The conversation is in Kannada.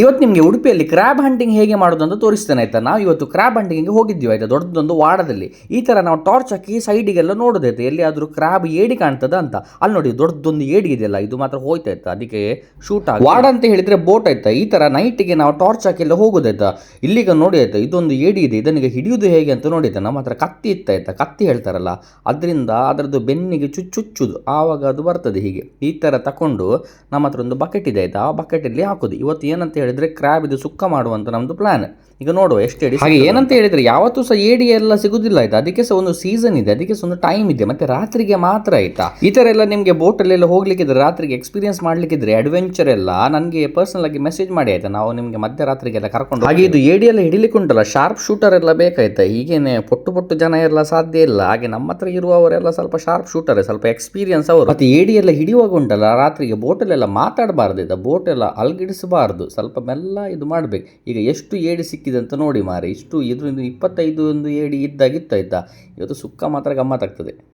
ಇವತ್ತು ನಿಮಗೆ ಉಡುಪಿಯಲ್ಲಿ ಕ್ರ್ಯಾಬ್ ಹಂಟಿಂಗ್ ಹೇಗೆ ಮಾಡೋದು ಅಂತ ತೋರಿಸ್ತೇನೆ ಆಯ್ತಾ. ನಾವು ಇವತ್ತು ಕ್ರ್ಯಾಬ್ ಹಂಟಿಂಗಿಗೆ ಹೋಗಿದ್ದೀವಿ ಆಯ್ತಾ, ದೊಡ್ಡದೊಂದು ವಾಡದಲ್ಲಿ. ಈ ಥರ ನಾವು ಟಾರ್ಚ್ ಹಾಕಿ ಸೈಡಿಗೆಲ್ಲ ನೋಡೋದೈತೆ ಎಲ್ಲಿಯಾದರೂ ಕ್ರ್ಯಾಬ್ ಏಡಿ ಕಾಣ್ತದ ಅಂತ. ಅಲ್ಲಿ ನೋಡಿ ದೊಡ್ಡದೊಂದು ಏಡಿ ಇದೆಯಲ್ಲ, ಇದು ಮಾತ್ರ ಹೋಯ್ತಾಯ್ತಾ, ಅದಕ್ಕೆ ಶೂಟ್ ಆಗಿ. ವಾಡ ಅಂತ ಹೇಳಿದ್ರೆ ಬೋಟ್ ಆಯ್ತಾ. ಈ ಥರ ನೈಟಿಗೆ ನಾವು ಟಾರ್ಚ್ ಹಾಕಿ ಎಲ್ಲ ಹೋಗೋದಾಯ್ತಾ. ಇಲ್ಲಿಗ ನೋಡಿ ಆಯ್ತಾ, ಇದೊಂದು ಏಡಿ ಇದೆ, ಇದನ್ನಿಗೆ ಹಿಡಿಯೋದು ಹೇಗೆ ಅಂತ ನೋಡಿದ್ದೆ. ನಮ್ಮ ಹತ್ರ ಕತ್ತಿ ಇತ್ತಾಯ್ತಾ, ಕತ್ತಿ ಹೇಳ್ತಾರಲ್ಲ, ಅದರಿಂದ ಅದರದ್ದು ಬೆನ್ನಿಗೆ ಚುಚ್ಚುದು, ಆವಾಗ ಅದು ಬರ್ತದೆ. ಹೀಗೆ ಈ ಥರ ತಗೊಂಡು ನಮ್ಮ ಹತ್ರ ಒಂದು ಬಕೆಟ್ ಇದೆ ಆಯ್ತಾ, ಆ ಬಕೆಟಲ್ಲಿ ಹಾಕೋದು. ಇವತ್ತು ಏನಂತ ಹೇಳಿದ್ರೆ ಕ್ರ್ಯಾಬ್ ಇದು ಸುಕ್ಕ ಮಾಡುವಂತ ನಮ್ದು ಪ್ಲಾನ್. ಈಗ ನೋಡುವ ಎಷ್ಟು ಏಡಿ. ಹಾಗೆ ಏನಂತ ಹೇಳಿದ್ರೆ ಯಾವತ್ತೂ ಸಹ ಏಡಿ ಎಲ್ಲ ಸಿಗುದಿಲ್ಲ ಆಯ್ತಾ, ಅದಕ್ಕೆ ಸಹ ಒಂದು ಸೀಸನ್ ಇದೆ, ಅದಕ್ಕೆ ಸಹ ಒಂದು ಟೈಮ್ ಇದೆ. ಮತ್ತೆ ರಾತ್ರಿಗೆ ಮಾತ್ರ ಆಯ್ತಾ. ಈ ತರ ಎಲ್ಲ ನಿಮಗೆ ಬೋಟಲ್ಲೆಲ್ಲ ಹೋಗ್ಲಿಕ್ಕಿದ್ರೆ, ರಾತ್ರಿಗೆ ಎಕ್ಸ್ಪೀರಿಯನ್ಸ್ ಮಾಡ್ಲಿಕ್ಕಿದ್ರೆ, ಅಡ್ವೆಂಚರ್ ಎಲ್ಲ ನನಗೆ ಪರ್ಸನಲ್ ಆಗಿ ಮೆಸೇಜ್ ಮಾಡಿ ಆಯ್ತಾ, ನಾವು ನಿಮಗೆ ಮಧ್ಯರಾತ್ರಿಗೆಲ್ಲ ಕರ್ಕೊಂಡು. ಹಾಗೆ ಇದು ಏಡಿ ಎಲ್ಲ ಹಿಡಿಲಿಕ್ಕೆ ಉಂಟಲ್ಲ, ಶಾರ್ಪ್ ಶೂಟರ್ ಎಲ್ಲ ಬೇಕಾಯ್ತಾ. ಹೀಗೇನೆ ಪೊಟ್ಟು ಜನ ಎಲ್ಲ ಸಾಧ್ಯ ಇಲ್ಲ. ಹಾಗೆ ನಮ್ಮ ಹತ್ರ ಇರುವವರೆಲ್ಲ ಸ್ವಲ್ಪ ಶಾರ್ಪ್ ಶೂಟರ್, ಸ್ವಲ್ಪ ಎಕ್ಸ್ಪೀರಿಯನ್ಸ್ ಅವರು. ಮತ್ತೆ ಏಡಿ ಎಲ್ಲ ಹಿಡಿಯುವಾಗ ಉಂಟಲ್ಲ, ರಾತ್ರಿಗೆ ಬೋಟಲ್ಲೆಲ್ಲ ಮಾತಾಡಬಾರ್ದು, ಬೋಟ್ ಎಲ್ಲ ಅಲ್ಗಿಡಿಸಬಾರ್ದು, ಸ್ವಲ್ಪ ಮೆಲ್ಲ ಇದು ಮಾಡ್ಬೇಕು. ಈಗ ಎಷ್ಟು ಏಡಿ ಸಿಕ್ಕಿದೆ ಅಂತ ನೋಡಿ ಮಾರೆ, ಇಷ್ಟು 25 ಒಂದು ಏಡಿ ಇದ್ದಾಗಿತ್ತಾಯ್ತಾ. ಇವತ್ತು ಸುಕ್ಕ ಮಾತ್ರ ಗಮ್ಮತ್ತಾಗ್ತದೆ.